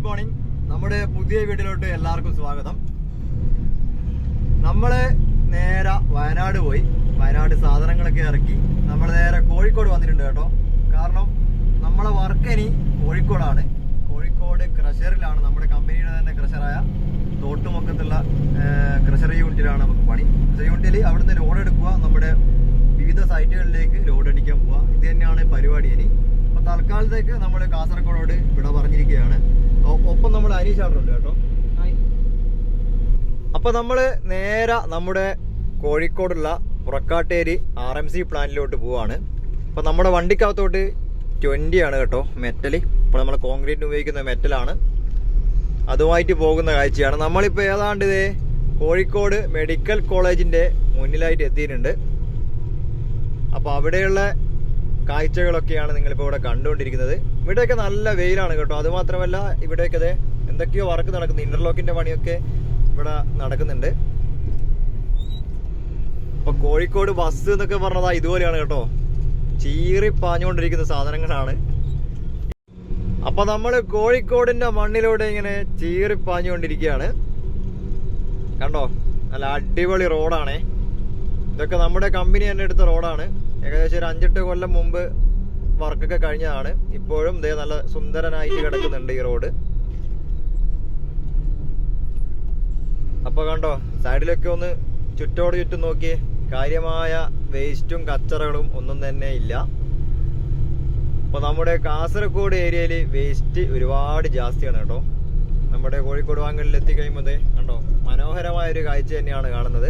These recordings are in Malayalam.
മോർണിംഗ്. നമ്മുടെ പുതിയ വീട്ടിലോട്ട് എല്ലാവർക്കും സ്വാഗതം. നമ്മള് നേരെ വയനാട് പോയി, വയനാട് സാധനങ്ങളൊക്കെ ഇറക്കി നമ്മൾ നേരെ കോഴിക്കോട് വന്നിട്ടുണ്ട് കേട്ടോ. കാരണം നമ്മളെ വർക്ക് ഇനി കോഴിക്കോടാണ്. കോഴിക്കോട് ക്രഷറിലാണ്, നമ്മുടെ കമ്പനിയുടെ തന്നെ ക്രഷറായ തോട്ടുമുക്കത്തുള്ള ക്രഷർ യൂണിറ്റിലാണ് നമുക്ക് പണി. ക്രഷർ യൂണിറ്റിൽ അവിടുന്ന് ലോഡ് എടുക്കുക, നമ്മുടെ വിവിധ സൈറ്റുകളിലേക്ക് ലോഡ് അടിക്കാൻ പോവുക. ഇത് തന്നെയാണ് പരിപാടി. ഇനി അപ്പോൾ തൽക്കാലത്തേക്ക് നമ്മൾ കാസർഗോഡ് ഇവിടെ പറഞ്ഞിരിക്കുകയാണ്. ഒപ്പം നമ്മൾ അനീഷാറുണ്ട് കേട്ടോ. അപ്പോൾ നമ്മൾ നേരെ നമ്മുടെ കോഴിക്കോടുള്ള പുറക്കാട്ടേരി RMC പ്ലാന്റിലോട്ട് പോവാണ്. അപ്പോൾ നമ്മുടെ വണ്ടിക്കകത്തോട്ട് 20 ആണ് കേട്ടോ മെറ്റൽ. ഇപ്പോൾ നമ്മൾ കോൺക്രീറ്റിന് ഉപയോഗിക്കുന്ന മെറ്റലാണ്. അതുമായിട്ട് പോകുന്ന കാഴ്ചയാണ്. നമ്മളിപ്പോൾ ഏതാണ്ട് ഇതേ കോഴിക്കോട് മെഡിക്കൽ കോളേജിൻ്റെ മുന്നിലായിട്ട് എത്തിയിട്ടുണ്ട്. അപ്പോൾ അവിടെയുള്ള കാഴ്ചകളൊക്കെയാണ് നിങ്ങളിപ്പോൾ ഇവിടെ കണ്ടുകൊണ്ടിരിക്കുന്നത്. ഇവിടെയൊക്കെ നല്ല വെയിലാണ് കേട്ടോ. അതുമാത്രമല്ല ഇവിടെയൊക്കെ അതെ എന്തൊക്കെയോ വർക്ക് നടക്കുന്നു. ഇന്റർലോക്കിന്റെ പണിയൊക്കെ ഇവിടെ നടക്കുന്നുണ്ട്. അപ്പൊ കോഴിക്കോട് ബസ് എന്നൊക്കെ പറഞ്ഞതാ ഇതുപോലെയാണ് കേട്ടോ. ചീറി പാഞ്ഞുകൊണ്ടിരിക്കുന്ന സാധനങ്ങളാണ്. അപ്പൊ നമ്മള് കോഴിക്കോടിന്റെ മണ്ണിലൂടെ ഇങ്ങനെ ചീറി പാഞ്ഞുകൊണ്ടിരിക്കുകയാണ്. കണ്ടോ, നല്ല അടിപൊളി റോഡാണേ. ഇതൊക്കെ നമ്മുടെ കമ്പനി തന്നെ എടുത്ത റോഡാണ്. ഏകദേശം ഒരു 5-8 കൊല്ലം മുമ്പ് വർക്കൊക്കെ കഴിഞ്ഞതാണ്. ഇപ്പോഴും ഇതേ നല്ല സുന്ദരനായിട്ട് കിടക്കുന്നുണ്ട് ഈ റോഡ്. അപ്പൊ കണ്ടോ, സൈഡിലൊക്കെ ഒന്ന് ചുറ്റോട് ചുറ്റും നോക്കിയേ. കാര്യമായ വേസ്റ്റും കച്ചറകളും ഒന്നും തന്നെ ഇല്ല. അപ്പൊ നമ്മുടെ കാസർഗോഡ് ഏരിയയിൽ വേസ്റ്റ് ഒരുപാട് ജാസ്തിയാണ് കേട്ടോ. നമ്മുടെ കോഴിക്കോട് വാങ്ങലിൽ എത്തിക്കഴിയുമ്പോൾ കണ്ടോ, മനോഹരമായ ഒരു കാഴ്ച തന്നെയാണ് കാണുന്നത്.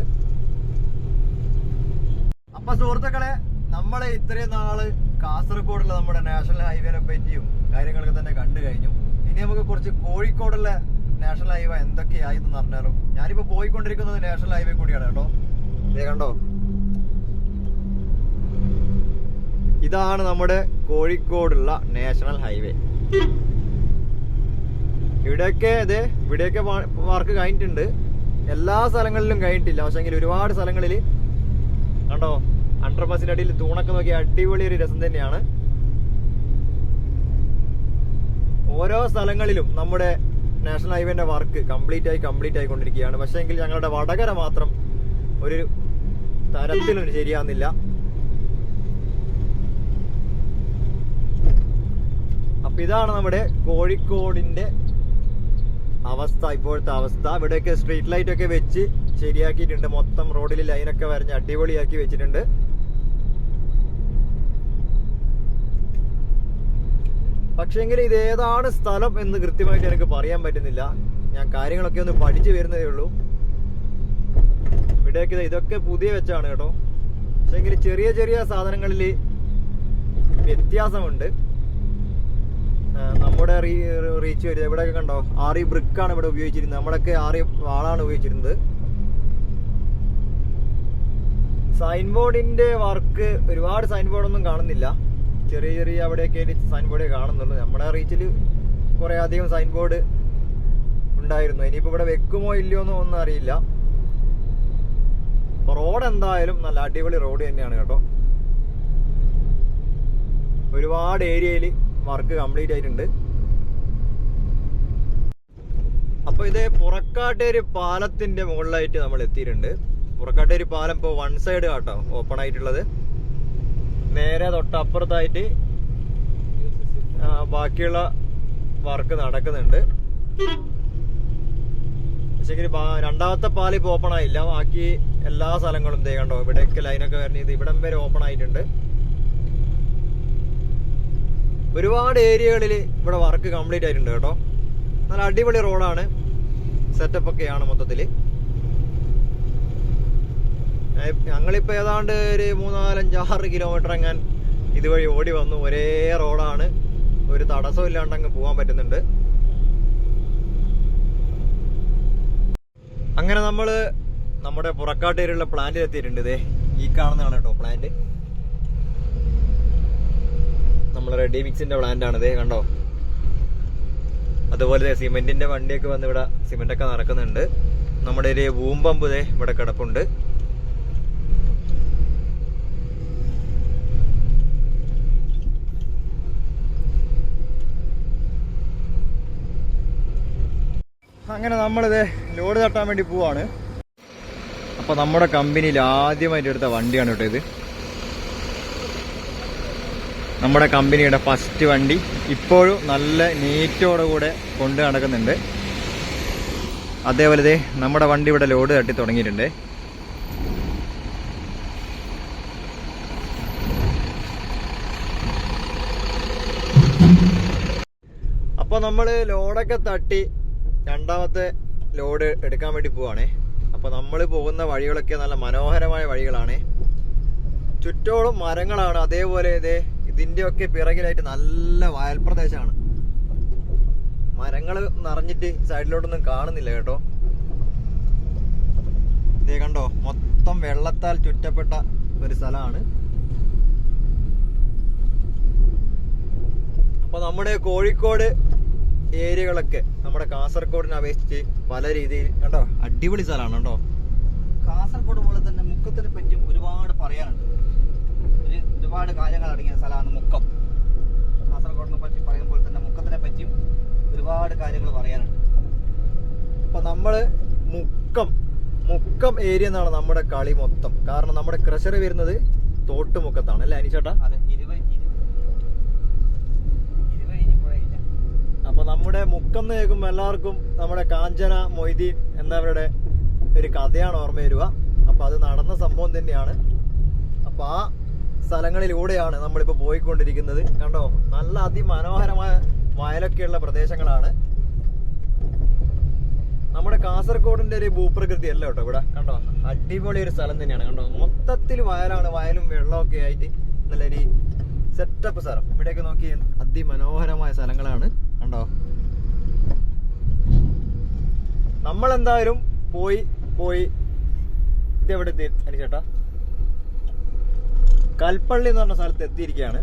അപ്പൊ സുഹൃത്തുക്കളെ, നമ്മളെ ഇത്രയും നാള് കാസർഗോഡുള്ള നമ്മുടെ നാഷണൽ ഹൈവേനെ പറ്റിയും കാര്യങ്ങളൊക്കെ തന്നെ കണ്ടു കഴിഞ്ഞു. ഇനി നമുക്ക് കുറച്ച് കോഴിക്കോടുള്ള നാഷണൽ ഹൈവേ എന്തൊക്കെയായെന്ന് അറിഞ്ഞാലോ. ഞാനിപ്പോ പോയിക്കൊണ്ടിരിക്കുന്നത് നാഷണൽ ഹൈവേ കൂടിയാണ് കേട്ടോ. ഇതേ കണ്ടോ, ഇതാണ് നമ്മുടെ കോഴിക്കോടുള്ള നാഷണൽ ഹൈവേ. ഇവിടെയൊക്കെ വർക്ക് കഴിഞ്ഞിട്ടുണ്ട്. എല്ലാ സ്ഥലങ്ങളിലും കഴിഞ്ഞിട്ടില്ല. പക്ഷെങ്കിൽ ഒരുപാട് സ്ഥലങ്ങളിൽ കണ്ടോ, അണ്ടർപാസിന്റെ അടിയിൽ തൂണൊക്കെ നോക്കി അടിപൊളി ഒരു രസം തന്നെയാണ്. ഓരോ സ്ഥലങ്ങളിലും നമ്മുടെ നാഷണൽ ഹൈവേന്റെ വർക്ക് കംപ്ലീറ്റ് ആയിക്കൊണ്ടിരിക്കുകയാണ്. പക്ഷേ എങ്കിൽ ഞങ്ങളുടെ വടകര മാത്രം ഒരു തരത്തിലും ശരിയാകുന്നില്ല. അപ്പൊ ഇതാണ് നമ്മുടെ കോഴിക്കോടിന്റെ അവസ്ഥ, ഇപ്പോഴത്തെ അവസ്ഥ. ഇവിടെയൊക്കെ സ്ട്രീറ്റ് ലൈറ്റ് ഒക്കെ വെച്ച് ശരിയാക്കിയിട്ടുണ്ട്. മൊത്തം റോഡിൽ ലൈനൊക്കെ വരഞ്ഞ് അടിപൊളിയാക്കി വെച്ചിട്ടുണ്ട്. പക്ഷേങ്കിൽ ഇത് ഏതാണ് സ്ഥലം എന്ന് കൃത്യമായിട്ട് എനിക്ക് പറയാൻ പറ്റുന്നില്ല. ഞാൻ കാര്യങ്ങളൊക്കെ ഒന്ന് പഠിച്ചു വരുന്നതേ ഉള്ളൂ. ഇവിടെയൊക്കെ ഇതൊക്കെ പുതിയ വെച്ചാണ് കേട്ടോ. പക്ഷേങ്കിൽ ചെറിയ ചെറിയ സാധനങ്ങളിൽ വ്യത്യാസമുണ്ട്. നമ്മുടെ റീച്ച് വരിക ഇവിടെയൊക്കെ കണ്ടോ, RE ബ്രിക്കാണ് ഇവിടെ ഉപയോഗിച്ചിരുന്നത്. നമ്മുടെയൊക്കെ RE വാളാണ് ഉപയോഗിച്ചിരുന്നത്. സൈൻ ബോർഡിന്റെ വർക്ക് ഒരുപാട് സൈൻ ബോർഡൊന്നും കാണുന്നില്ല. ചെറിയ ചെറിയ അവിടെയൊക്കെ സൈൻ ബോർഡേ കാണുന്നുള്ളൂ. നമ്മുടെ റീച്ചിൽ കുറെ അധികം സൈൻ ബോർഡ് ഉണ്ടായിരുന്നു. ഇനിയിപ്പോൾ ഇവിടെ വെക്കുമോ ഇല്ലയോ എന്നോ ഒന്നും അറിയില്ല. റോഡ് എന്തായാലും നല്ല അടിപൊളി റോഡ് തന്നെയാണ് കേട്ടോ. ഒരുപാട് ഏരിയയിൽ വർക്ക് കംപ്ലീറ്റ് ആയിട്ടുണ്ട്. അപ്പൊ ഇത് പുറക്കാട്ടേരി പാലത്തിന്റെ മുകളിലായിട്ട് നമ്മൾ എത്തിയിട്ടുണ്ട്. പുറക്കാട്ടേരി പാലം ഇപ്പോൾ 1 സൈഡ് കേട്ടോ ഓപ്പൺ ആയിട്ടുള്ളത്. നേരെ തൊട്ടപ്പുറത്തായിട്ട് ബാക്കിയുള്ള വർക്ക് നടക്കുന്നുണ്ട്. പക്ഷേ രണ്ടാമത്തെ പാലം ഇപ്പോൾ ഓപ്പൺ ആയില്ല. ബാക്കി എല്ലാ സ്ഥലങ്ങളും ദേ കണ്ടോ, ഇവിടെയൊക്കെ ലൈനൊക്കെ വരുന്നത് ഇവിടം വരെ ഓപ്പൺ ആയിട്ടുണ്ട്. ഒരുപാട് ഏരിയകളിൽ ഇവിടെ വർക്ക് കംപ്ലീറ്റ് ആയിട്ടുണ്ട് കേട്ടോ. നല്ല അടിപൊളി റോഡാണ്, സെറ്റപ്പ് ഒക്കെയാണ് മൊത്തത്തിൽ. ഞങ്ങളിപ്പോൾ ഏതാണ്ട് ഒരു 3-4-5-6 കിലോമീറ്റർ എങ്ങാൻ ഇതുവഴി ഓടി വന്നു. ഒരേ റോഡാണ്, ഒരു തടസ്സവും ഇല്ലാണ്ട് അങ്ങ് പോകാൻ പറ്റുന്നുണ്ട്. അങ്ങനെ നമ്മൾ നമ്മുടെ പുറക്കാട്ടേരിയുള്ള പ്ലാന്റിൽ എത്തിയിട്ടുണ്ട്. ഇതേ ഈ കാണുന്നതാണ് കേട്ടോ പ്ലാന്റ്. നമ്മൾ റെഡി മിക്സിന്റെ പ്ലാന്റ് ആണ്. ഇതേ കണ്ടോ, അതുപോലെ സിമെന്റിന്റെ വണ്ടിയൊക്കെ വന്ന് ഇവിടെ സിമെന്റ് ഒക്കെ നടക്കുന്നുണ്ട്. നമ്മുടെ ഒരു ബൂം പമ്പ് ഇതേ ഇവിടെ കിടപ്പുണ്ട്. അങ്ങനെ നമ്മളിത് ലോഡ് തട്ടാൻ വേണ്ടി പോവാണ്. അപ്പോൾ നമ്മുടെ കമ്പനിയിൽ ആദ്യമായിട്ട് എടുത്ത വണ്ടിയാണ് കേട്ടോ ഇത്. നമ്മുടെ കമ്പനിയുടെ ഫസ്റ്റ് വണ്ടി ഇപ്പോഴും നല്ല നീറ്റോടുകൂടെ കൊണ്ട് നടക്കുന്നുണ്ട്. അതേപോലെ നമ്മുടെ വണ്ടി ഇവിടെ ലോഡ് തട്ടി തുടങ്ങിയിട്ടുണ്ട്. അപ്പോൾ നമ്മൾ ലോഡൊക്കെ തട്ടി രണ്ടാമത്തെ ലോഡ് എടുക്കാൻ വേണ്ടി പോവാണേ. അപ്പോൾ നമ്മൾ പോകുന്ന വഴികളൊക്കെ നല്ല മനോഹരമായ വഴികളാണ്. ചുറ്റോളം മരങ്ങളാണ്. അതേപോലെ ഇതിൻ്റെയൊക്കെ പിറകിലായിട്ട് നല്ല വയൽ പ്രദേശമാണ്. മരങ്ങൾ നിറഞ്ഞിട്ട് സൈഡിലോട്ടൊന്നും കാണുന്നില്ല കേട്ടോ. ഇതേ കണ്ടോ, മൊത്തം വെള്ളത്താൽ ചുറ്റപ്പെട്ട ഒരു സ്ഥലമാണ്. അപ്പോൾ നമ്മുടെ കോഴിക്കോട് ഏരിയകളൊക്കെ നമ്മുടെ കാസർഗോഡിനെ അപേക്ഷിച്ച് പല രീതിയിൽ കണ്ടോ അടിപൊളി സ്ഥലമാണ് കേട്ടോ. കാസർഗോഡ് പോലെ തന്നെ മുക്കത്തിനെ പറ്റിയും ഒരുപാട് പറയാനുണ്ട്. ഒരുപാട് കാര്യങ്ങൾ അടങ്ങിയ സ്ഥലമാണ് മുക്കം. കാസർഗോഡിനെ പറ്റി പറയുമ്പോൾ തന്നെ മുക്കത്തിനെ പറ്റിയും ഒരുപാട് കാര്യങ്ങൾ പറയാനുണ്ട്. അപ്പൊ നമ്മള് മുക്കം ഏരിയ എന്നാണ് നമ്മുടെ കളി മൊത്തം. കാരണം നമ്മുടെ ക്രഷർ വരുന്നത് തോട്ടുമുക്കത്താണ് അല്ലേ അനിച്ചേട്ടാ? അതെ, അപ്പൊ നമ്മുടെ മുക്കം എന്ന് കേൾക്കുമ്പോൾ എല്ലാവർക്കും നമ്മുടെ കാഞ്ചന മൊയ്തീൻ എന്നവരുടെ ഒരു കഥയാണ് ഓർമ്മ വരിക. അപ്പൊ അത് നടന്ന സംഭവം തന്നെയാണ്. അപ്പൊ ആ സ്ഥലങ്ങളിലൂടെയാണ് നമ്മളിപ്പോ പോയിക്കൊണ്ടിരിക്കുന്നത്. കണ്ടോ, നല്ല അതിമനോഹരമായ വയലൊക്കെയുള്ള പ്രദേശങ്ങളാണ്. നമ്മുടെ കാസർഗോഡിന്റെ ഒരു ഭൂപ്രകൃതി അല്ല കേട്ടോ ഇവിടെ. കണ്ടോ, അടിപൊളി ഒരു സ്ഥലം തന്നെയാണ്. കണ്ടോ, മൊത്തത്തിൽ വയലാണ്, വയലും വെള്ളമൊക്കെ ആയിട്ട് നല്ലൊരു സെറ്റപ്പ് സ്ഥലം. ഇവിടെയൊക്കെ നോക്കി അതിമനോഹരമായ സ്ഥലങ്ങളാണ്. കണ്ടോ, നമ്മളെന്തായാലും പോയി ഇതെവിടെ ചേട്ടാ കൽപ്പള്ളി എന്ന് പറഞ്ഞ സ്ഥലത്ത് എത്തിയിരിക്കുകയാണ്.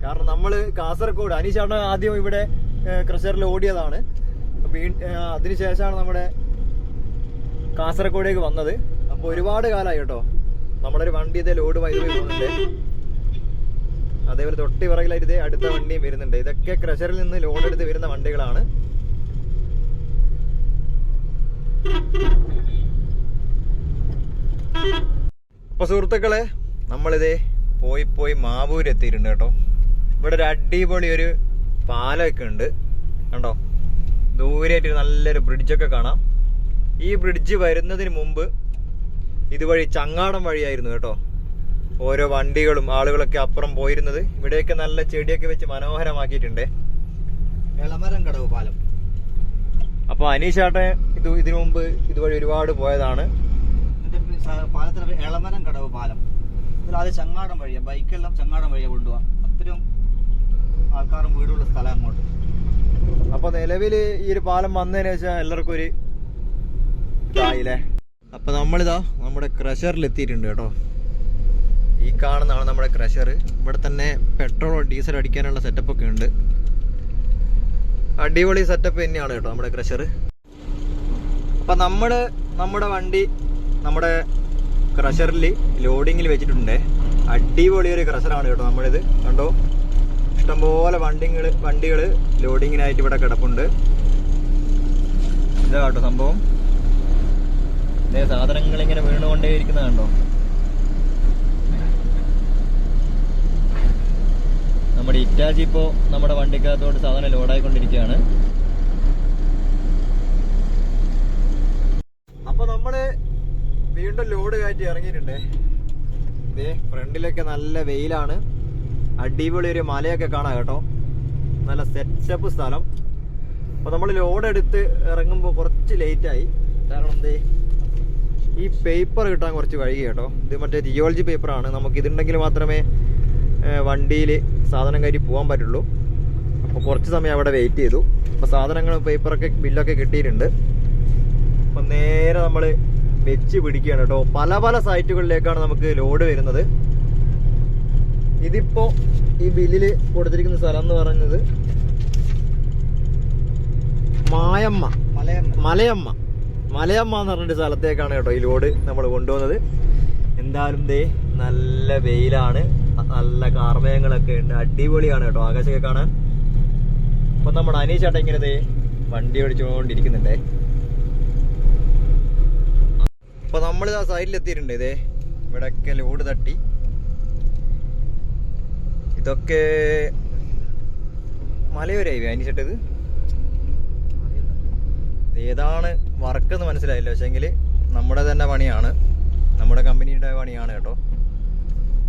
കാരണം നമ്മൾ കാസർഗോഡ് അനീഷാണ് ആദ്യം ഇവിടെ ക്രഷറിൽ ഓടിയതാണ്. അതിനുശേഷമാണ് നമ്മുടെ കാസർഗോഡേക്ക് വന്നത്. അപ്പോൾ ഒരുപാട് കാലമായി കേട്ടോ. നമ്മളൊരു വണ്ടി ഇതേ ലോഡ് വൈദ്യുതി പോകുന്നുണ്ട്. അതേപോലെ തൊട്ടി പിറകിലായിട്ട് അടുത്ത വണ്ടിയും വരുന്നുണ്ട്. ഇതൊക്കെ ക്രഷറിൽ നിന്ന് ലോഡ് എടുത്ത് വരുന്ന വണ്ടികളാണ്. അപ്പൊ സുഹൃത്തുക്കളെ, നമ്മളിതേ പോയി മാവൂര് എത്തിയിട്ടുണ്ട് കേട്ടോ. ഇവിടെ ഒരു അടിപൊളി ഒരു പാലമൊക്കെ ഉണ്ട്. കണ്ടോ, ദൂരെയായിട്ട് നല്ലൊരു ബ്രിഡ്ജൊക്കെ കാണാം. ഈ ബ്രിഡ്ജ് വരുന്നതിന് മുമ്പ് ഇതുവഴി ചങ്ങാടം വഴിയായിരുന്നു കേട്ടോ ഓരോ വണ്ടികളും ആളുകളൊക്കെ അപ്പുറം പോയിരുന്നത്. ഇവിടെയൊക്കെ നല്ല ചെടിയൊക്കെ വെച്ച് മനോഹരമാക്കിയിട്ടുണ്ട്. എളമരം കടവ് പാലം. അപ്പൊ അനീഷാട്ടെ ഇതിനു മുമ്പ് ഇതുവഴി ഒരുപാട് പോയതാണ്. പാലത്തിന് എളമരം കടവ് പാലം. ഇതിലാദ്യം ചങ്ങാടം വഴിയാണ്, ബൈക്കെല്ലാം ചങ്ങാടം വഴിയാണ് കൊണ്ടുപോകാം. അത്രയും ആൾക്കാരും വീടുള്ള സ്ഥലം അങ്ങോട്ട്. അപ്പൊ നിലവില് ഈ ഒരു പാലം വന്നതിന് ശേഷം എല്ലാവർക്കും ഒരു ഇതായില്ലേ. അപ്പൊ നമ്മളിതാ നമ്മുടെ ക്രഷറിൽ എത്തിയിട്ടുണ്ട് കേട്ടോ. ഈ കാണുന്നതാണ് നമ്മുടെ ക്രഷർ. ഇവിടെ തന്നെ പെട്രോളോ ഡീസൽ അടിക്കാനുള്ള സെറ്റപ്പ് ഒക്കെ ഉണ്ട്. അടിപൊളി സെറ്റപ്പ് തന്നെയാണ് കേട്ടോ നമ്മുടെ ക്രഷർ. അപ്പൊ നമ്മുടെ വണ്ടി നമ്മുടെ ക്രഷറിൽ ലോഡിങ്ങിൽ വെച്ചിട്ടുണ്ട്. അടിപൊളി ഒരു ക്രഷറാണ് കേട്ടോ നമ്മളിത്. കണ്ടോ, ഇഷ്ടംപോലെ വണ്ടികൾ ലോഡിങ്ങിനായിട്ട് ഇവിടെ കിടപ്പുണ്ട്. ഇതാ കേട്ടോ സംഭവം. ഇതേ സാധനങ്ങൾ ഇങ്ങനെ വീണുകൊണ്ടേ ഇരിക്കുന്നത് കണ്ടോ. നമ്മുടെ ഇറ്റാച്ചി ഇപ്പോൾ നമ്മുടെ വണ്ടിക്കകത്തോട്ട് സാധനം ലോഡായിക്കൊണ്ടിരിക്കുകയാണ്. അപ്പൊ നമ്മള് വീണ്ടും ലോഡ് കയറ്റി ഇറങ്ങിയിട്ടുണ്ട്. ഇതേ ഫ്രണ്ടിലൊക്കെ നല്ല വെയിലാണ്. അടിപൊളി ഒരു മലയൊക്കെ കാണാം കേട്ടോ. നല്ല സെറ്റപ്പ് സ്ഥലം. അപ്പൊ നമ്മൾ ലോഡ് എടുത്ത് ഇറങ്ങുമ്പോൾ കുറച്ച് ലേറ്റായി. കാരണം എന്തേ, ഈ പേപ്പർ കിട്ടാൻ കുറച്ച് വൈകി കേട്ടോ. ഇത് മറ്റേ ജിയോളജി പേപ്പറാണ്. നമുക്ക് ഇതുണ്ടെങ്കിൽ മാത്രമേ വണ്ടിയിൽ സാധനം കയറ്റി പോകാൻ പറ്റുള്ളൂ. അപ്പോൾ കുറച്ച് സമയം അവിടെ വെയിറ്റ് ചെയ്തു. അപ്പോൾ സാധനങ്ങൾ പേപ്പറൊക്കെ ബില്ലൊക്കെ കിട്ടിയിട്ടുണ്ട്. അപ്പം നേരെ നമ്മൾ വെച്ച് പിടിക്കുകയാണ് കേട്ടോ. പല സൈറ്റുകളിലേക്കാണ് നമുക്ക് ലോഡ് വരുന്നത്. ഇതിപ്പോൾ ഈ ബില്ലിൽ കൊടുത്തിരിക്കുന്ന സ്ഥലം എന്ന് പറയുന്നത് മലയമ്മ എന്ന് പറഞ്ഞൊരു സ്ഥലത്തേക്കാണ് കേട്ടോ ഈ ലോഡ് നമ്മൾ കൊണ്ടുപോകുന്നത്. എന്തായാലും ദേ നല്ല വെയിലാണ്, നല്ല കാർമേഘങ്ങളൊക്കെ ഉണ്ട്. അടിപൊളിയാണ് കേട്ടോ ആകാശമൊക്കെ കാണാൻ. അപ്പം നമ്മുടെ അനീഷ് ചേട്ടൻ ഇങ്ങനെ ദേ വണ്ടി ഓടിച്ചുകൊണ്ടിരിക്കുന്നുണ്ടേ. അപ്പോൾ നമ്മൾ ആ സൈഡിലെത്തിയിട്ടുണ്ട്. ഇതേ ഇവിടെയൊക്കെ ലോഡ് തട്ടി. ഇതൊക്കെ മലയോര ഹൈവേ അനിച്ചിട്ടത് ഏതാണ് വർക്ക് എന്ന് മനസ്സിലായില്ല. പക്ഷേങ്കിൽ നമ്മുടെ തന്നെ പണിയാണ്, നമ്മുടെ കമ്പനിയുടെ പണിയാണ് കേട്ടോ.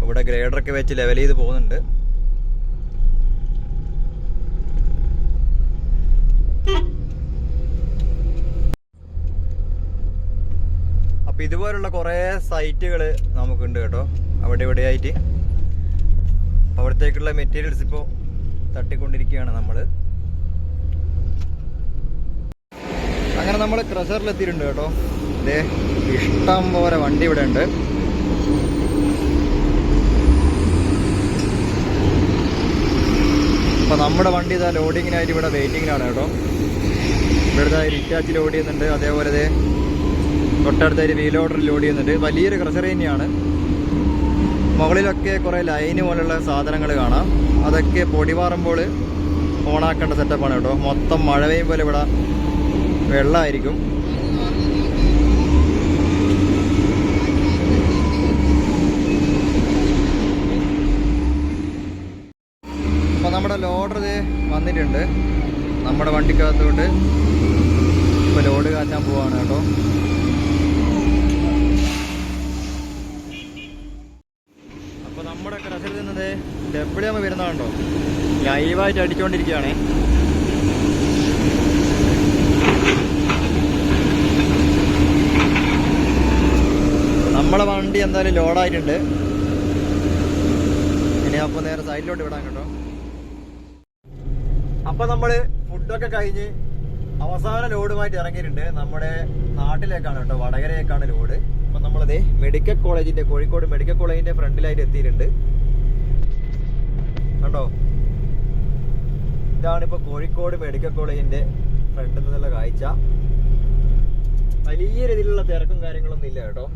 ഇവിടെ ഗ്രേഡറൊക്കെ വെച്ച് ലെവൽ ചെയ്ത് പോകുന്നുണ്ട്. അപ്പം ഇതുപോലുള്ള കുറേ സൈറ്റുകൾ നമുക്കുണ്ട് കേട്ടോ അവിടെ ഇവിടെ ആയിട്ട്. അവിടത്തേക്കുള്ള മെറ്റീരിയൽസ് ഇപ്പോൾ തട്ടിക്കൊണ്ടിരിക്കുകയാണ് നമ്മൾ. അങ്ങനെ നമ്മൾ ക്രഷറിലെത്തിയിട്ടുണ്ട് കേട്ടോ. ഇതേ ഇഷ്ടം പോലെ വണ്ടി ഇവിടെ ഉണ്ട്. അപ്പോൾ നമ്മുടെ വണ്ടി ഇതാ ലോഡിങ്ങിനായിട്ട് ഇവിടെ വെയിറ്റിങ്ങിനാണ് കേട്ടോ. ഇവിടുത്തെ ഇറ്റാച്ച് ലോഡ് ചെയ്യുന്നുണ്ട്. അതേപോലെ ഇതേ തൊട്ടടുത്തായിട്ട് വീൽ ഓർഡർ ലോഡ് ചെയ്യുന്നുണ്ട്. വലിയൊരു ക്രഷർ തന്നെയാണ്. മുകളിലൊക്കെ കുറേ ലൈന് പോലുള്ള സാധനങ്ങൾ കാണാം. അതൊക്കെ പൊടി മാറുമ്പോൾ ഓണാക്കേണ്ട സെറ്റപ്പാണ് കേട്ടോ. മൊത്തം മഴ പെയ്യുമ്പോൾ ഇവിടെ വെള്ളമായിരിക്കും. അപ്പോൾ നമ്മുടെ ലോഡർ ഇത് വന്നിട്ടുണ്ട്. നമ്മുടെ വണ്ടിക്കകത്തോട്ട് ഇപ്പോൾ ലോഡ് കയറ്റാൻ പോവാണ് കേട്ടോ. അപ്പോൾ നമ്മുടെ ക്രഷറിൽ നിന്നത് ഡബ്ല്യു വരുന്നതുണ്ടോ, ലൈവായിട്ട് അടിച്ചുകൊണ്ടിരിക്കുകയാണേ. നമ്മളെ വണ്ടി എന്തായാലും ലോഡായിട്ടുണ്ട്. ഇനി അപ്പോൾ നേരെ സൈഡിലോട്ട് വിടാൻ കേട്ടോ. അപ്പോൾ നമ്മൾ ഫുഡൊക്കെ കഴിഞ്ഞ് അവസാന ലോഡുമായിട്ട് ഇറങ്ങിയിട്ടുണ്ട്. നമ്മുടെ നാട്ടിലേക്കാണ് കേട്ടോ, വടകരയേക്കാണ് ലോഡ്. അപ്പം നമ്മളത് മെഡിക്കൽ കോളേജിൻ്റെ, കോഴിക്കോട് മെഡിക്കൽ കോളേജിൻ്റെ ഫ്രണ്ടിലായിട്ട് എത്തിയിട്ടുണ്ട് കണ്ടോ. ഇതാണിപ്പോൾ കോഴിക്കോട് മെഡിക്കൽ കോളേജിൻ്റെ ഫ്രണ്ടിൽ നിന്നുള്ള കാഴ്ച. വലിയ രീതിയിലുള്ള തിരക്കും കാര്യങ്ങളൊന്നും ഇല്ല കേട്ടോ.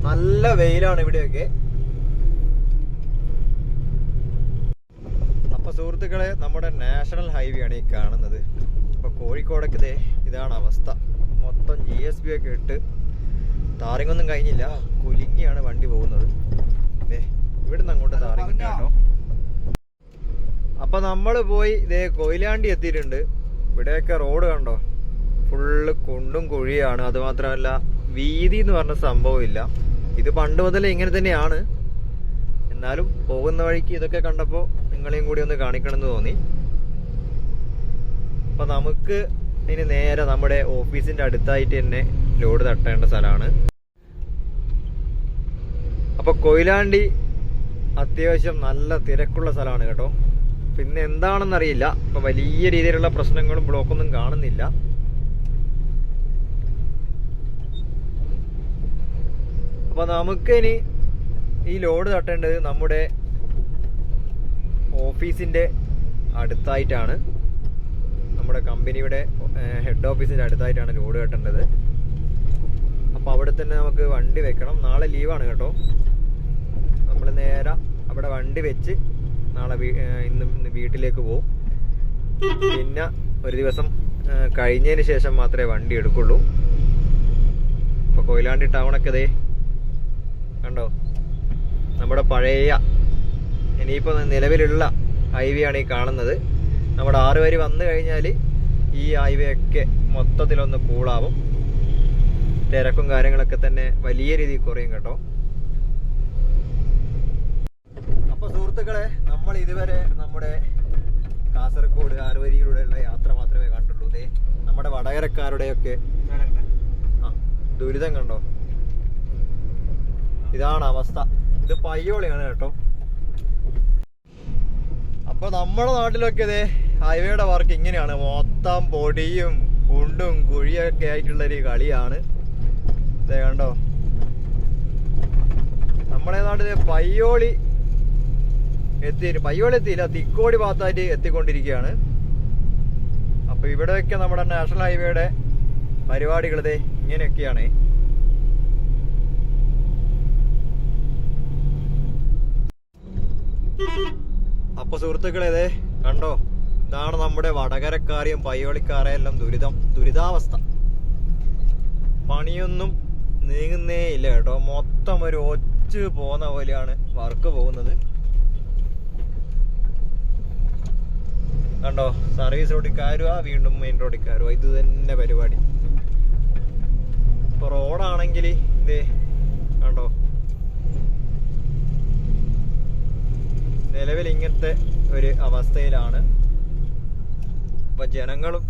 നല്ല വെയിലാണ് ഇവിടെയൊക്കെ. അപ്പൊ സുഹൃത്തുക്കളെ, നമ്മുടെ നാഷണൽ ഹൈവേ ആണ് ഈ കാണുന്നത്. അപ്പൊ കോഴിക്കോടൊക്കെ ഇതാണ് അവസ്ഥ. മൊത്തം GSB ഒക്കെ ഇട്ട് താറിങ്ങൊന്നും കഴിഞ്ഞില്ല, കുലുങ്ങിയാണ് വണ്ടി പോകുന്നത്. ഇവിടുന്ന് അങ്ങോട്ട് താറിങ്ങിട്ട് കേട്ടോ. അപ്പൊ നമ്മൾ പോയി ഇതേ കൊയിലാണ്ടി എത്തിയിട്ടുണ്ട്. ഇവിടെയൊക്കെ റോഡ് കണ്ടോ, ഫുള്ള് കുണ്ടും കുഴിയാണ്. അതുമാത്രമല്ല വീതി എന്ന് പറഞ്ഞ സംഭവം ഇല്ല. ഇത് പണ്ട് മുതലേ ഇങ്ങനെ തന്നെയാണ്. എന്നാലും പോകുന്ന വഴിക്ക് ഇതൊക്കെ കണ്ടപ്പോൾ നിങ്ങളെയും കൂടി ഒന്ന് കാണിക്കണമെന്ന് തോന്നി. അപ്പം നമുക്ക് ഇനി നേരെ നമ്മുടെ ഓഫീസിൻ്റെ അടുത്തായിട്ട് തന്നെ ലോഡ് തട്ടേണ്ട സ്ഥലമാണ്. അപ്പോൾ കൊയിലാണ്ടി അത്യാവശ്യം നല്ല തിരക്കുള്ള സ്ഥലമാണ് കേട്ടോ. പിന്നെ എന്താണെന്നറിയില്ല, ഇപ്പം വലിയ രീതിയിലുള്ള പ്രശ്നങ്ങളും ബ്ലോക്കൊന്നും കാണുന്നില്ല. അപ്പോൾ നമുക്ക് ഇനി ഈ ലോഡ് തട്ടേണ്ടത് നമ്മുടെ ഓഫീസിൻ്റെ അടുത്തായിട്ടാണ്. നമ്മുടെ കമ്പനിയുടെ ഹെഡ് ഓഫീസിൻ്റെ അടുത്തായിട്ടാണ് ലോഡ് കെട്ടേണ്ടത്. അപ്പോൾ അവിടെ തന്നെ നമുക്ക് വണ്ടി വെക്കണം. നാളെ ലീവാണ് കേട്ടോ. നമ്മൾ നേരെ അവിടെ വണ്ടി വെച്ച് നാളെ ഇന്ന് വീട്ടിലേക്ക് പോകും. പിന്നെ ഒരു ദിവസം കഴിഞ്ഞതിന് ശേഷം മാത്രമേ വണ്ടി എടുക്കുള്ളൂ. അപ്പോൾ കൊയിലാണ്ടി ടൗണൊക്കെ ദേ കണ്ടോ, നമ്മുടെ പഴയ ഇനിയിപ്പോൾ നിലവിലുള്ള ഹൈവേ ആണ് ഈ കാണുന്നത്. നമ്മുടെ 6 വരി വന്നു കഴിഞ്ഞാൽ ഈ ഹൈവേ ഒക്കെ മൊത്തത്തിലൊന്ന് കൂളാവും. തിരക്കും കാര്യങ്ങളൊക്കെ തന്നെ വലിയ രീതിയിൽ കുറയും കേട്ടോ. അപ്പോൾ സുഹൃത്തുക്കളെ, നമ്മൾ ഇതുവരെ നമ്മുടെ കാസർഗോഡ് 6 വരിയിലൂടെയുള്ള യാത്ര മാത്രമേ കണ്ടുള്ളൂ. ഇതേ നമ്മുടെ വടകരക്കാരുടെയൊക്കെ ദുരിതം കണ്ടോ, ഇതാണ് അവസ്ഥ. ഇത് പയ്യോളിയാണ് കേട്ടോ. അപ്പൊ നമ്മുടെ നാട്ടിലൊക്കെ ഇതേ ഹൈവേയുടെ വർക്ക് ഇങ്ങനെയാണ്. മൊത്തം പൊടിയും കുണ്ടും കുഴിയൊക്കെ ആയിട്ടുള്ളൊരു കളിയാണ്. ഇതേ കണ്ടോ, നമ്മുടെ നാട്ടിലെ പയ്യോളി എത്തിയില്ല, തിക്കോടി ഭാഗത്തായിട്ട് എത്തിക്കൊണ്ടിരിക്കുകയാണ്. അപ്പൊ ഇവിടെയൊക്കെ നമ്മുടെ നാഷണൽ ഹൈവേയുടെ പരിപാടികൾ ഇതേ ഇങ്ങനെയൊക്കെയാണ്. അപ്പൊ സുഹൃത്തുക്കളെ, ഇതേ കണ്ടോ, ഇതാണ് നമ്മുടെ വടകരക്കാരെയും പയ്യോളിക്കാരെയും എല്ലാം ദുരിതാവസ്ഥ. പണിയൊന്നും നീങ്ങുന്നേ ഇല്ല കേട്ടോ. മൊത്തം ഒരു ഒച്ച് പോകുന്ന പോലെയാണ് വർക്ക് പോകുന്നത്. കണ്ടോ, സർവീസ് റോഡിൽ കയറുക, വീണ്ടും മെയിൻ റോഡിൽ കയറുക, ഇത് തന്നെ പരിപാടി. ഇപ്പൊ റോഡാണെങ്കിൽ ഇതേ കണ്ടോ, നിലവിൽ ഇങ്ങനത്തെ ഒരു അവസ്ഥയിലാണ്. അപ്പൊ ജനങ്ങളും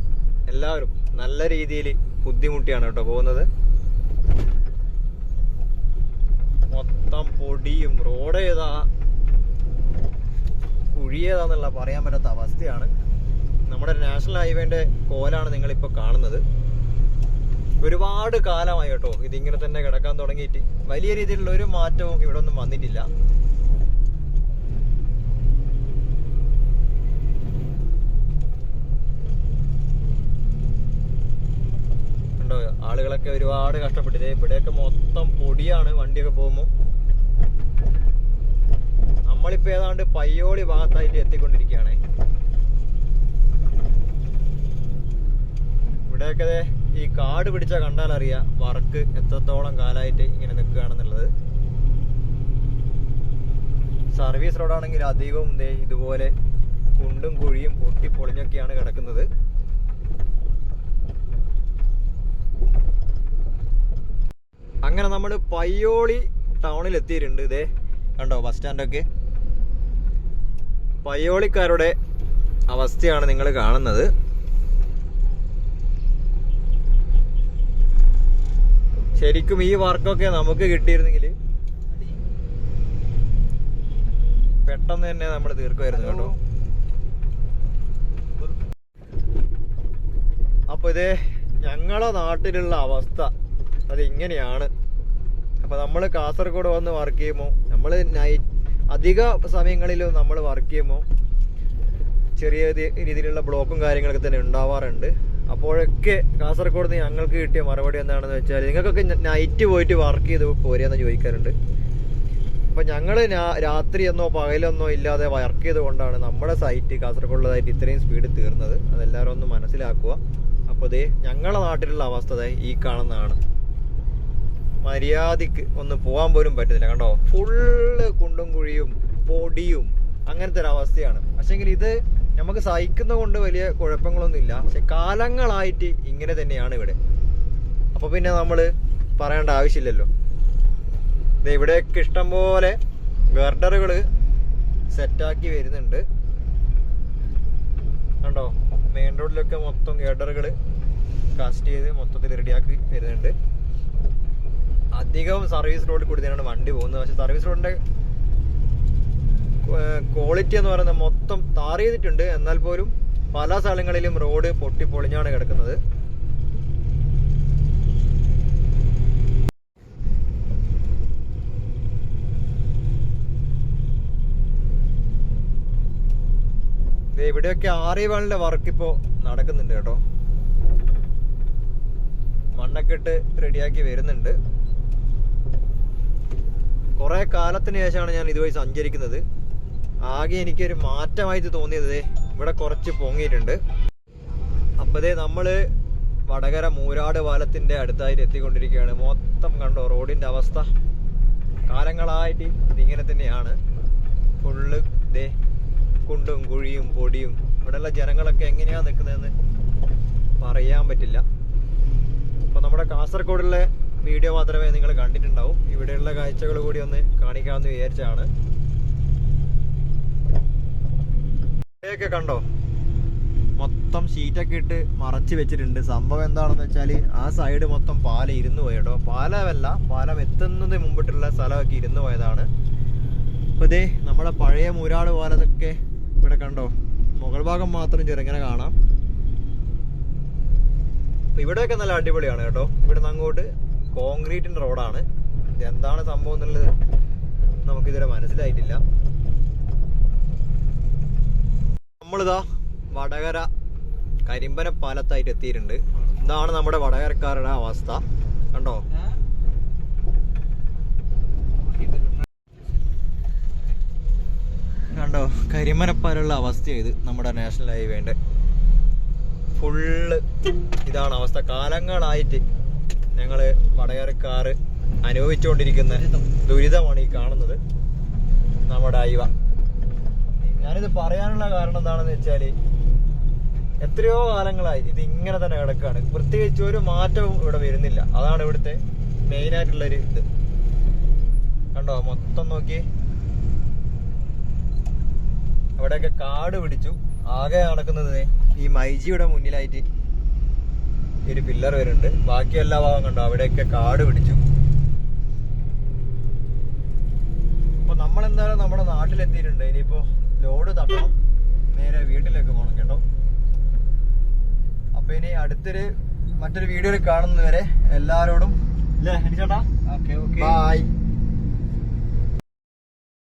എല്ലാവരും നല്ല രീതിയിൽ ബുദ്ധിമുട്ടിയാണ് കേട്ടോ പോകുന്നത്. മൊത്തം പൊടിയും, റോഡ് ഏതാ കുഴിയേതാന്നുള്ള പറയാൻ പറ്റാത്ത അവസ്ഥയാണ്. നമ്മുടെ നാഷണൽ ഹൈവേന്റെ കോലാണ് നിങ്ങളിപ്പോൾ കാണുന്നത്. ഒരുപാട് കാലമായി കേട്ടോ ഇതിങ്ങനെ തന്നെ കിടക്കാൻ തുടങ്ങിയിട്ട്. വലിയ രീതിയിലുള്ള ഒരു മാറ്റവും ഇവിടെ ഒന്നും വന്നിട്ടില്ല. കണ്ടോ, ആളുകളൊക്കെ ഒരുപാട് കഷ്ടപ്പെട്ടിത്. ഇവിടെയൊക്കെ മൊത്തം പൊടിയാണ് വണ്ടിയൊക്കെ പോകുമ്പോൾ. നമ്മളിപ്പോ ഏതാണ്ട് പയ്യോളി ഭാഗത്തായിട്ട് എത്തിക്കൊണ്ടിരിക്കുകയാണ്. ഇവിടെയൊക്കെ ഈ കാട് പിടിച്ച കണ്ടാൽ അറിയാം വർക്ക് എത്രത്തോളം കാലമായിട്ട് ഇങ്ങനെ നിൽക്കുകയാണെന്നുള്ളത്. സർവീസ് റോഡാണെങ്കിൽ അധികവും ഇതുപോലെ കുണ്ടും കുഴിയും പൊട്ടിപ്പൊളിഞ്ഞൊക്കെയാണ് കിടക്കുന്നത്. അങ്ങനെ നമ്മൾ പയ്യോളി ടൗണിൽ എത്തിയിട്ടുണ്ട്. ഇതേ കണ്ടോ ബസ് സ്റ്റാൻഡൊക്കെ. പയ്യോളിക്കാരുടെ അവസ്ഥയാണ് നിങ്ങൾ കാണുന്നത്. ശരിക്കും ഈ വർക്കൊക്കെ നമുക്ക് കിട്ടിയിരുന്നെങ്കിൽ പെട്ടെന്ന് തന്നെ നമ്മൾ തീർക്കുമായിരുന്നു കേട്ടോ. അപ്പൊ ഇതേ ഞങ്ങളെ നാട്ടിലുള്ള അവസ്ഥ അത് ഇങ്ങനെയാണ്. അപ്പൊ നമ്മൾ കാസർഗോഡ് വന്ന് വർക്ക് ചെയ്യുമ്പോൾ, നമ്മൾ അധിക സമയങ്ങളിലും നമ്മൾ വർക്ക് ചെയ്യുമ്പോൾ ചെറിയ രീതിയിലുള്ള ബ്ലോക്കും കാര്യങ്ങളൊക്കെ തന്നെ ഉണ്ടാവാറുണ്ട്. അപ്പോഴൊക്കെ കാസർഗോഡ് നിന്ന് ഞങ്ങൾക്ക് കിട്ടിയ മറുപടി എന്താണെന്ന് വെച്ചാൽ, നിങ്ങൾക്കൊക്കെ നൈറ്റ് പോയിട്ട് വർക്ക് ചെയ്ത് പോരെന്ന് ചോദിക്കാറുണ്ട്. അപ്പം ഞങ്ങൾ രാത്രി എന്നോ പകലെന്നോ ഇല്ലാതെ വർക്ക് ചെയ്തുകൊണ്ടാണ് നമ്മുടെ സൈറ്റ് കാസർഗോഡിലായിട്ട് ഇത്രയും സ്പീഡ് തീർന്നത്. അതെല്ലാവരും ഒന്ന് മനസ്സിലാക്കുക. അപ്പോൾ ഇതേ ഞങ്ങളുടെ നാട്ടിലുള്ള അവസ്ഥ ഈ കാണുന്നതാണ്. മര്യാദക്ക് ഒന്ന് പോകാൻ പോലും പറ്റുന്നില്ല. കണ്ടോ, ഫുള്ള് കുണ്ടും കുഴിയും പൊടിയും അങ്ങനത്തെ ഒരു അവസ്ഥയാണ്. പക്ഷെങ്കിൽ ഇത് നമുക്ക് സഹിക്കുന്ന കൊണ്ട് വലിയ കുഴപ്പങ്ങളൊന്നുമില്ല. പക്ഷെ കാലങ്ങളായിട്ട് ഇങ്ങനെ തന്നെയാണ് ഇവിടെ. അപ്പൊ പിന്നെ നമ്മൾ പറയേണ്ട ആവശ്യമില്ലല്ലോ. ഇവിടെയൊക്കെ ഇഷ്ടംപോലെ ഗർഡറുകൾ സെറ്റാക്കി വരുന്നുണ്ട്. കണ്ടോ, മെയിൻ റോഡിലൊക്കെ മൊത്തം ഗർഡറുകൾ കാസ്റ്റ് ചെയ്ത് മൊത്തത്തിൽ റെഡിയാക്കി വരുന്നുണ്ട്. അധികവും സർവീസ് റോഡിൽ കൂടി തന്നെയാണ് വണ്ടി പോകുന്നത്. പക്ഷെ സർവീസ് റോഡിന്റെ ക്വാളിറ്റി എന്ന് പറയുന്നത് മൊത്തം ടാർ ചെയ്തിട്ടുണ്ട്. എന്നാൽ പോലും പല സ്ഥലങ്ങളിലും റോഡ് പൊട്ടിപ്പൊളിഞ്ഞാണ് കിടക്കുന്നത്. ഇവിടെയൊക്കെ ആറിവാളിന്റെ വർക്ക് ഇപ്പോ നടക്കുന്നുണ്ട് കേട്ടോ. മണ്ണൊക്കെ ഇട്ട് റെഡിയാക്കി വരുന്നുണ്ട്. കുറെ കാലത്തിന് ശേഷമാണ് ഞാൻ ഇതുവഴി സഞ്ചരിക്കുന്നത്. ആകെ എനിക്കൊരു മാറ്റമായിട്ട് തോന്നിയത് ഇവിടെ കുറച്ച് പൊങ്ങിയിട്ടുണ്ട്. അപ്പതേ നമ്മള് വടകര മൂരാട് പാലത്തിന്റെ അടുത്തായിട്ട് എത്തിക്കൊണ്ടിരിക്കുകയാണ്. മൊത്തം കണ്ടോ റോഡിന്റെ അവസ്ഥ. കാലങ്ങളായിട്ട് ഇതിങ്ങനെ തന്നെയാണ്. ഫുള്ള് ദേ കുണ്ടും കുഴിയും പൊടിയും. ഇവിടെയുള്ള ജനങ്ങളൊക്കെ എങ്ങനെയാ നിൽക്കുന്നതെന്ന് പറയാൻ പറ്റില്ല. അപ്പൊ നമ്മുടെ കാസർഗോഡുള്ള വീഡിയോ മാത്രമേ നിങ്ങൾ കണ്ടിട്ടുണ്ടാവും. ഇവിടെയുള്ള കാഴ്ചകൾ കൂടി ഒന്ന് കാണിക്കാമെന്ന് വിചാരിച്ചാണ്. ഇവിടെയൊക്കെ കണ്ടോ മൊത്തം ഷീറ്റൊക്കെ ഇട്ട് മറച്ച് വെച്ചിട്ടുണ്ട്. സംഭവം എന്താണെന്ന് വെച്ചാൽ ആ സൈഡ് മൊത്തം പാലം ഇരുന്നു പോയി കേട്ടോ. പാലമല്ല, പാലം എത്തുന്നതിന് മുമ്പിട്ടുള്ള സ്ഥലമൊക്കെ ഇരുന്നു പോയതാണ്. അപ്പൊ ഇതേ നമ്മുടെ പഴയ മൂരാട് പാലത്തൊക്കെ ഇവിടെ കണ്ടോ, മുകൾ ഭാഗം മാത്രം ചെറുങ്ങനെ കാണാം. അപ്പൊ ഇവിടെയൊക്കെ നല്ല അടിപൊളിയാണ് കേട്ടോ. ഇവിടുന്ന് അങ്ങോട്ട് കോൺക്രീറ്റിന്റെ റോഡാണ്. എന്താണ് സംഭവം എന്നുള്ളത് നമുക്കിതുവരെ മനസ്സിലായിട്ടില്ല. നമ്മളിതാ വടകര കരിമ്പന പാലത്തായിട്ട് എത്തിയിട്ടുണ്ട്. ഇതാണ് നമ്മുടെ വടകരക്കാരുടെ അവസ്ഥ. കണ്ടോ, കണ്ടോ കരിമനപ്പാലുള്ള അവസ്ഥയായത് നമ്മുടെ നാഷണൽ ഹൈവേന്റെ ഫുള്ള് ഇതാണ് അവസ്ഥ. കാലങ്ങളായിട്ട് ഞങ്ങള് വടകരക്കാറ് അനുഭവിച്ചുകൊണ്ടിരിക്കുന്ന ദുരിതമാണ് ഈ കാണുന്നത്. നമ്മുടെ ഐവ. ഞാനിത് പറയാനുള്ള കാരണം എന്താണെന്ന് വെച്ചാല് എത്രയോ കാലങ്ങളായി ഇത് ഇങ്ങനെ തന്നെ കിടക്കാണ്. പ്രത്യേകിച്ച് ഒരു മാറ്റവും ഇവിടെ വരുന്നില്ല. അതാണ് ഇവിടുത്തെ മെയിൻ ആയിട്ടുള്ളൊരു ഇത്. കണ്ടോ, മൊത്തം നോക്കി അവിടെയൊക്കെ കാട് പിടിച്ചു. ആകെ നടക്കുന്നത് ഈ മൈജിയുടെ മുന്നിലായിട്ട് ഒരു പില്ലർ വരുന്നുണ്ട്. ബാക്കി എല്ലാ ഭാഗം കണ്ടോ, അവിടെയൊക്കെ കാട് പിടിച്ചു. അപ്പൊ നമ്മളെന്തായാലും നമ്മുടെ നാട്ടിലെത്തിയിട്ടുണ്ട്. ഇനിയിപ്പോ ലോഡ് തട്ടണം, നേരെ വീട്ടിലേക്ക് പോകണം കേട്ടോ. അപ്പൊ ഇനി മറ്റൊരു വീഡിയോയിൽ കാണുന്നവരെ എല്ലാരോടും, അല്ലേ ചേട്ടാ, ഓക്കെ ഓക്കെ ബൈ.